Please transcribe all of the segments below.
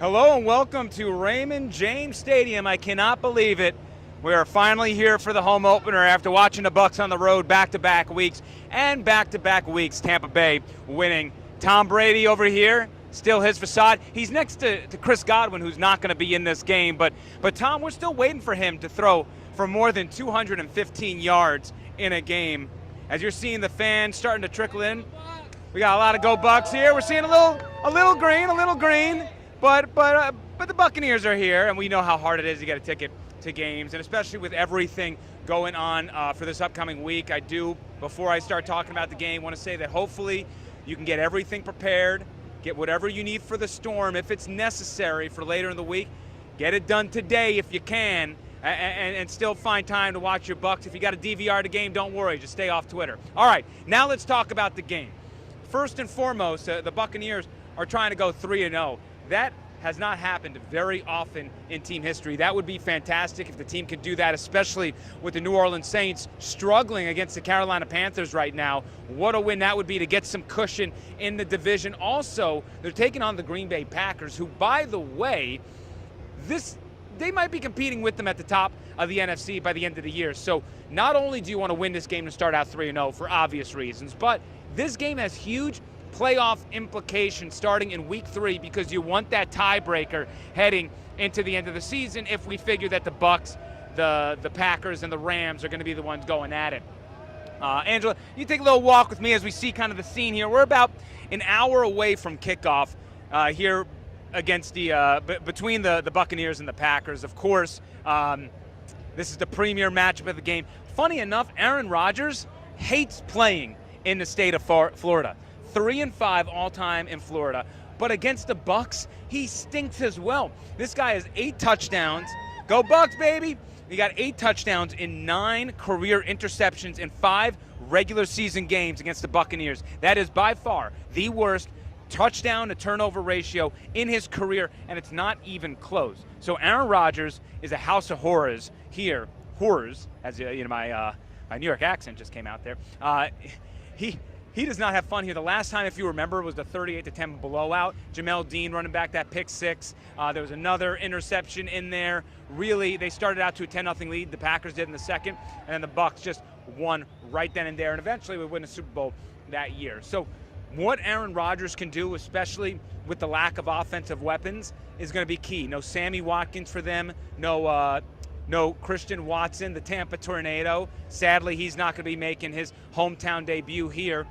Hello and welcome to Raymond James Stadium. I cannot believe it. We are finally here for the home opener after watching the Bucs on the road back-to-back weeks and back-to-back weeks. Tampa Bay winning. Tom Brady over here, still his facade. He's next to Chris Godwin, who's not going to be in this game. But Tom, we're still waiting for him to throw for more than 215 yards in a game. As you're seeing the fans starting to trickle in, we got a lot of Go Bucs here. We're seeing a little green. But the Buccaneers are here, and we know how hard it is to get a ticket to games, and especially with everything going on for this upcoming week. I do, before I start talking about the game, want to say that hopefully you can get everything prepared, get whatever you need for the storm if it's necessary for later in the week. Get it done today if you can, and still find time to watch your Bucs. If you got to DVR the game, don't worry, just stay off Twitter. All right, now let's talk about the game. First and foremost, the Buccaneers are trying to go 3-0. That has not happened very often in team history. That would be fantastic if the team could do that, especially with the New Orleans Saints struggling against the Carolina Panthers right now. What a win that would be to get some cushion in the division. Also, they're taking on the Green Bay Packers, who, by the way, they might be competing with them at the top of the NFC by the end of the year. So not only do you want to win this game to start out 3-0 for obvious reasons, but this game has huge playoff implications starting in week 3 because you want that tiebreaker heading into the end of the season if we figure that the Bucs, the Packers, and the Rams are going to be the ones going at it. Angela, you take a little walk with me as we see kind of the scene here. We're about an hour away from kickoff here against between the Buccaneers and the Packers. Of course, this is the premier matchup of the game. Funny enough, Aaron Rodgers hates playing in the state of Florida. 3-5 all-time in Florida. But against the Bucs, he stinks as well. This guy has 8 touchdowns. Go Bucs, baby! He got 8 touchdowns in 9 career interceptions in 5 regular season games against the Buccaneers. That is by far the worst touchdown to turnover ratio in his career, and it's not even close. So Aaron Rodgers is a house of horrors here. Horrors, as my New York accent just came out there. He does not have fun here. The last time, if you remember, was the 38-10 blowout. Jamel Dean running back that pick 6. There was another interception in there. Really, they started out to a 10-0 lead. The Packers did in the second, and then the Bucs just won right then and there, and eventually would win the Super Bowl that year. So what Aaron Rodgers can do, especially with the lack of offensive weapons, is going to be key. No Sammy Watkins for them. No Christian Watson, the Tampa Tornado. Sadly, he's not going to be making his hometown debut here.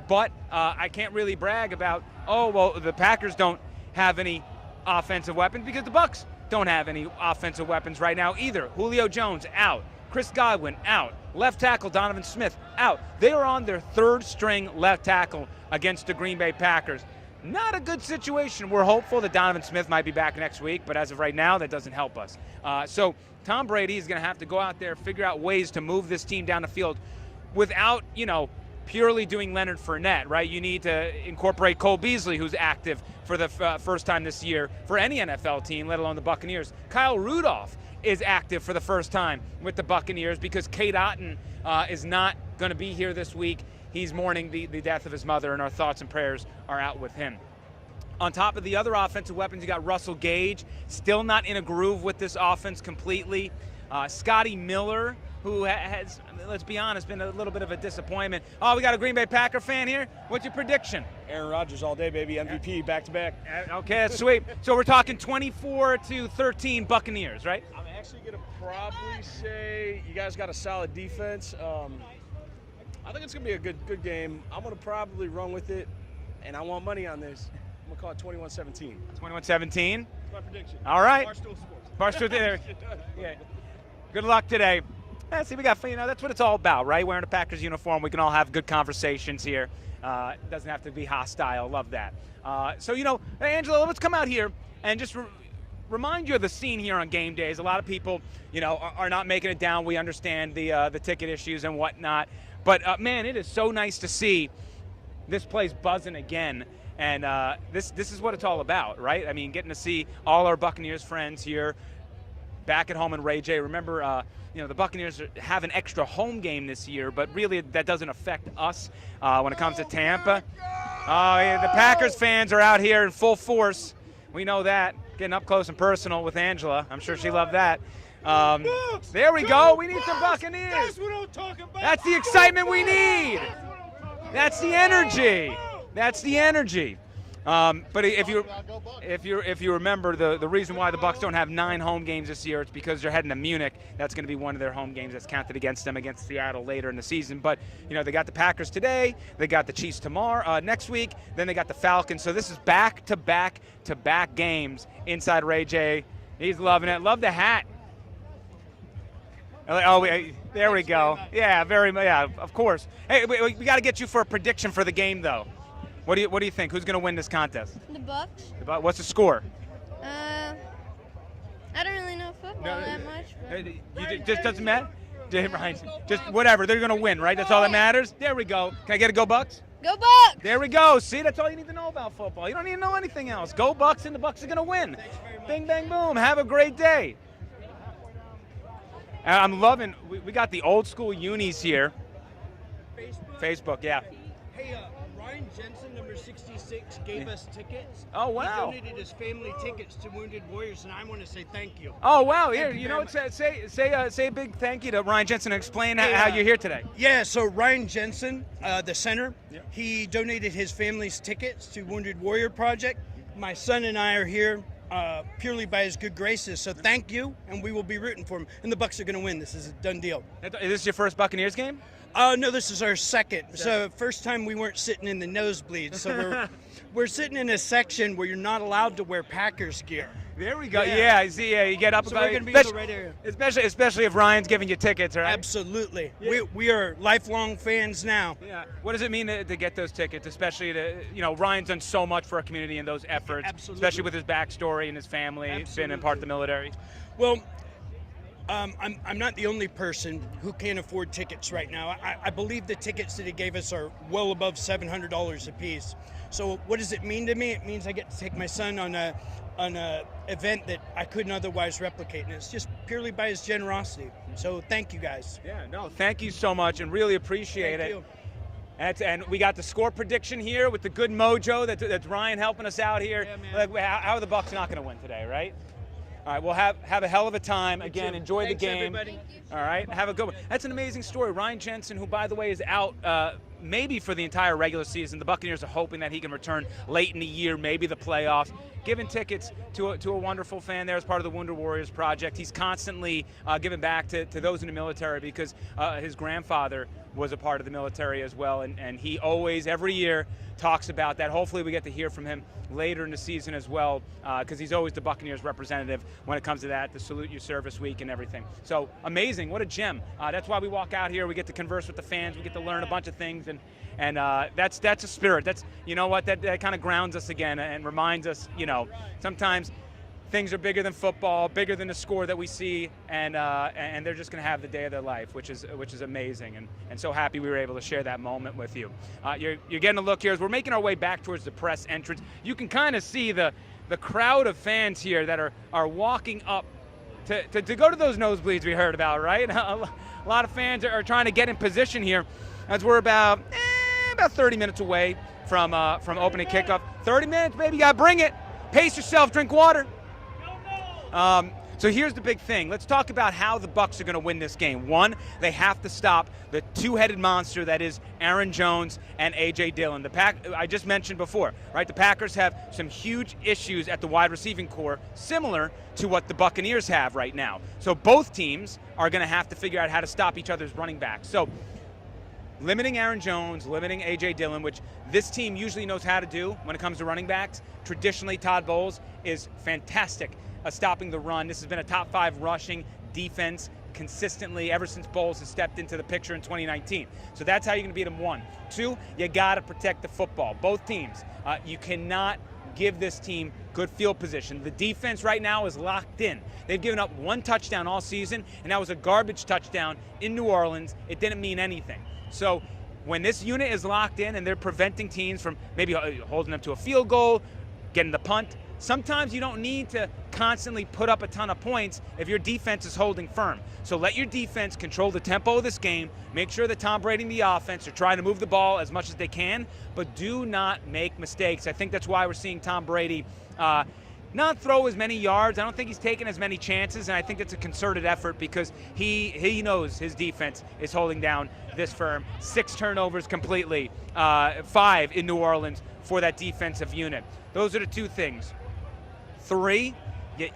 But I can't really brag about, the Packers don't have any offensive weapons because the Bucs don't have any offensive weapons right now either. Julio Jones out. Chris Godwin out. Left tackle Donovan Smith out. They are on their 3rd string left tackle against the Green Bay Packers. Not a good situation. We're hopeful that Donovan Smith might be back next week, but as of right now, that doesn't help us. So Tom Brady is going to have to go out there, figure out ways to move this team down the field without, purely doing Leonard Fournette, right? You need to incorporate Cole Beasley, who's active for the first time this year for any NFL team, let alone the Buccaneers. Kyle Rudolph is active for the first time with the Buccaneers because Kate Otten is not going to be here this week. He's mourning the death of his mother, and our thoughts and prayers are out with him. On top of the other offensive weapons, you got Russell Gage, still not in a groove with this offense completely. Scotty Miller, who has, let's be honest, been a little bit of a disappointment. Oh, we got a Green Bay Packer fan here. What's your prediction? Aaron Rodgers all day, baby. MVP, back-to-back. Okay, that's sweet. So we're talking 24-13 Buccaneers, right? I'm actually going to probably say you guys got a solid defense. I think it's going to be a good game. I'm going to probably run with it, and I want money on this. I'm going to call it 21-17. 21-17? That's my prediction. All right. Barstool Sports. Barstool there. Yeah. Good luck today. Yeah, see, we got, that's what it's all about, right? Wearing a Packers uniform, we can all have good conversations here. It doesn't have to be hostile. Love that. So, Angela, let's come out here and just remind you of the scene here on game days. A lot of people, are not making it down. We understand the ticket issues and whatnot. But, man, it is so nice to see this place buzzing again. And this is what it's all about, right? I mean, getting to see all our Buccaneers friends here back at home in Ray J. Remember, the Buccaneers have an extra home game this year, but really that doesn't affect us when it comes to Tampa. Oh, yeah, the Packers fans are out here in full force. We know that. getting up close and personal with Angela. I'm sure she loved that. There we go. We need some Buccaneers. That's what I'm talking about. That's the excitement we need. That's the energy. That's the energy. But if you remember, the reason why the Bucs don't have 9 home games this year, it's because they're heading to Munich. That's going to be one of their home games that's counted against them against Seattle later in the season. But they got the Packers today, they got the Chiefs tomorrow, next week, then they got the Falcons. So this is back-to-back games inside Ray J. He's loving it. Love the hat. Oh, there we go. Yeah, of course. Hey, we got to get you for a prediction for the game, though. What do you think? Who's going to win this contest? The Bucs. What's the score? I don't really know football that much. Just doesn't matter? Just whatever. They're going to win, right? That's all that matters? There we go. Can I get a go Bucs? Go Bucs! There we go. See, that's all you need to know about football. You don't need to know anything else. Go Bucs, and the Bucs are going to win. Bing, bang, boom. Have a great day. I'm loving, we got the old school unis here. Facebook, yeah. Hey, Ryan Jensen, number 66, gave us tickets. Oh, wow. He donated his family tickets to Wounded Warriors, and I want to say thank you. Oh, wow. Here, say a big thank you to Ryan Jensen and explain how you're here today. Yeah, so Ryan Jensen, the center, he donated his family's tickets to Wounded Warrior Project. My son and I are here purely by his good graces, so thank you, and we will be rooting for him. And the Bucs are going to win. This is a done deal. Is this your first Buccaneers game? No, this is our second. So first time we weren't sitting in the nosebleeds. So we're sitting in a section where you're not allowed to wear Packers gear. There we go. Yeah, I see. You get up. So we're going to be in the right area. Especially if Ryan's giving you tickets, right? Absolutely. Yeah. We are lifelong fans now. Yeah. What does it mean to get those tickets, especially Ryan's done so much for our community in those efforts, Absolutely. Especially with his backstory and his family. He's been in part of the military. Well, I'm not the only person who can't afford tickets right now. I believe the tickets that he gave us are well above $700 a piece. So what does it mean to me? It means I get to take my son on a event that I couldn't otherwise replicate, and it's just purely by his generosity. So thank you guys. Yeah, no, thank you so much, and really appreciate Thank it. you. And we got the score prediction here with the good mojo that's Ryan helping us out here. Yeah, man. How are the Bucs not going to win today, right? All right, we'll have a hell of a time. Again, enjoy Thanks, the game. everybody. All right, have a good one. That's an amazing story. Ryan Jensen, who, by the way, is out maybe for the entire regular season. The Buccaneers are hoping that he can return late in the year, maybe the playoffs. Giving tickets to a wonderful fan there as part of the Wounded Warriors Project. He's constantly giving back to those in the military because his grandfather was a part of the military as well, and he always, every year, talks about that. Hopefully we get to hear from him later in the season as well, because he's always the Buccaneers representative when it comes to that, the Salute Your Service Week and everything. So amazing, what a gem. That's why we walk out here, we get to converse with the fans, we get to learn a bunch of things, and that's a spirit. That's, you know what, that kind of grounds us again and reminds us, sometimes things are bigger than football, bigger than the score that we see, and they're just going to have the day of their life, which is amazing, and so happy we were able to share that moment with you. You're getting a look here as we're making our way back towards the press entrance. You can kind of see the crowd of fans here that are walking up to go to those nosebleeds we heard about, right? A lot of fans are trying to get in position here as we're about 30 minutes away from opening kickoff. 30 minutes, baby, you got to bring it. Pace yourself, drink water. So here's the big thing. Let's talk about how the Bucs are going to win this game. One, they have to stop the two-headed monster that is Aaron Jones and A.J. Dillon. I just mentioned before, right? The Packers have some huge issues at the wide receiving core, similar to what the Buccaneers have right now. So both teams are going to have to figure out how to stop each other's running backs. So limiting Aaron Jones, limiting A.J. Dillon, which this team usually knows how to do when it comes to running backs. Traditionally, Todd Bowles is fantastic stopping the run. This has been a top 5 rushing defense consistently ever since Bowles has stepped into the picture in 2019. So that's how you're going to beat them. 1. 2, you got to protect the football. Both teams. You cannot give this team good field position. The defense right now is locked in. They've given up 1 touchdown all season, and that was a garbage touchdown in New Orleans. It didn't mean anything. So when this unit is locked in and they're preventing teams from maybe holding them to a field goal, getting the punt, sometimes you don't need to constantly put up a ton of points if your defense is holding firm. So let your defense control the tempo of this game. Make sure that Tom Brady and the offense are trying to move the ball as much as they can, but do not make mistakes. I think that's why we're seeing Tom Brady not throw as many yards. I don't think he's taken as many chances, and I think it's a concerted effort because he knows his defense is holding down this firm. 6 turnovers completely, 5 in New Orleans for that defensive unit. Those are the 2 things. 3,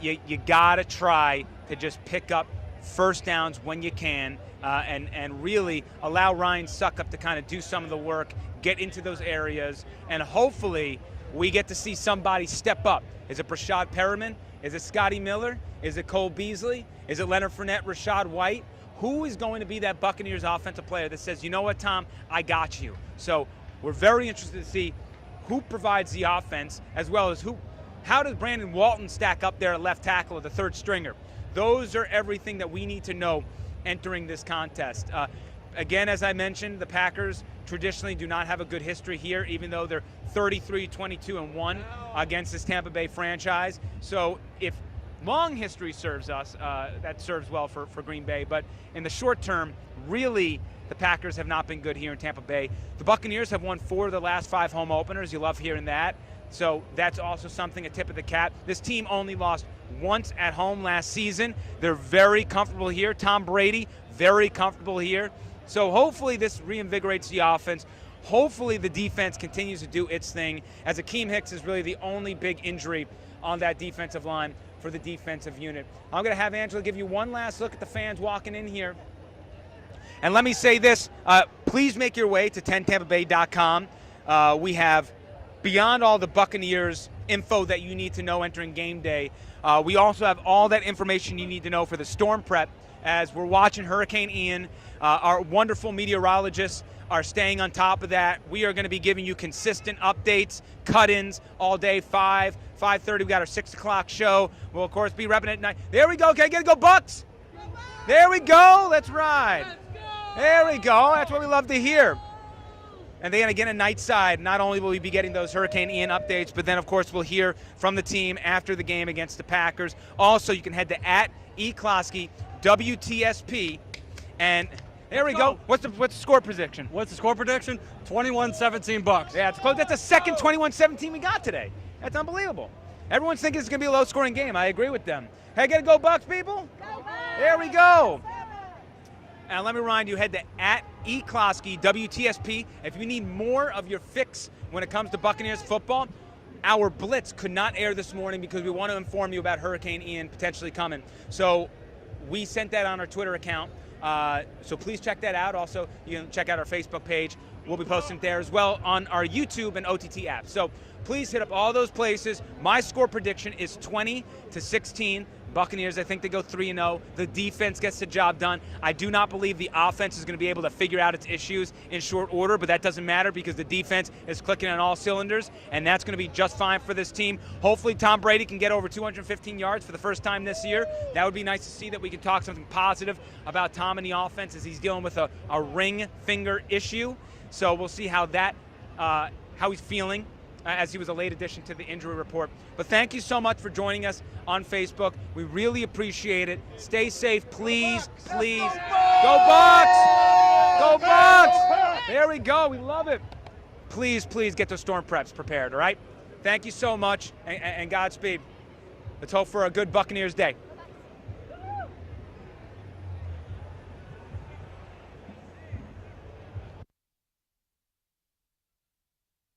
you gotta try to just pick up first downs when you can, and really allow Ryan Suckup to kind of do some of the work, get into those areas, and hopefully we get to see somebody step up. Is it Brashad Perriman? Is it Scotty Miller? Is it Cole Beasley? Is it Leonard Fournette, Rachaad White? Who is going to be that Buccaneers offensive player that says, you know what, Tom, I got you? So we're very interested to see who provides the offense, as well as how does Brandon Walton stack up there at left tackle or the 3rd stringer? Those are everything that we need to know entering this contest. Again, as I mentioned, the Packers traditionally do not have a good history here, even though they're 33-22-1 against this Tampa Bay franchise. So if long history serves us, that serves well for Green Bay. But in the short term, really, the Packers have not been good here in Tampa Bay. The Buccaneers have won 4 of the last 5 home openers. You love hearing that. So that's also something, a tip of the cap. This team only lost once at home last season. They're very comfortable here. Tom Brady, very comfortable here. So hopefully this reinvigorates the offense. Hopefully the defense continues to do its thing, as Akeem Hicks is really the only big injury on that defensive line for the defensive unit. I'm going to have Angela give you one last look at the fans walking in here. And let me say this, please make your way to 10tampabay.com. We have, beyond all the Buccaneers info that you need to know entering game day, we also have all that information you need to know for the storm prep as we're watching Hurricane Ian. Our wonderful meteorologists are staying on top of that. We are going to be giving you consistent updates, cut-ins all day, 5:30. We got our 6 o'clock show. We'll, of course, be repping at 9. There we go. Okay, get to go Bucs. There we go. Let's ride. There we go. That's what we love to hear. And then again at Nightside, not only will we be getting those Hurricane Ian updates, but then, of course, we'll hear from the team after the game against the Packers. Also, you can head to @eClosky, WTSP, and there we go. What's the score prediction? What's the score prediction? 21-17 Bucs. Yeah, it's close. That's the second 21-17 we got today. That's unbelievable. Everyone's thinking it's going to be a low-scoring game. I agree with them. Hey, get to go Bucs, people. Go Bucs. There we go. And let me remind you, head to @eClosky, WTSP. If you need more of your fix when it comes to Buccaneers football, our Blitz could not air this morning because we want to inform you about Hurricane Ian potentially coming. So we sent that on our Twitter account. So please check that out. Also, you can check out our Facebook page. We'll be posting it there as well on our YouTube and OTT app. So please hit up all those places. My score prediction is 20-16. Buccaneers, I think they go 3-0. The defense gets the job done. I do not believe the offense is going to be able to figure out its issues in short order, but that doesn't matter because the defense is clicking on all cylinders, and that's going to be just fine for this team. Hopefully Tom Brady can get over 215 yards for the first time this year. That would be nice to see, that we can talk something positive about Tom and the offense as he's dealing with a ring finger issue. So we'll see how he's feeling as he was a late addition to the injury report. But thank you so much for joining us on Facebook. We really appreciate it. Stay safe, please, please. Go Bucs! Go Bucs! There we go. We love it. Please, please get those storm preps prepared, all right? Thank you so much, and Godspeed. Let's hope for a good Buccaneers day.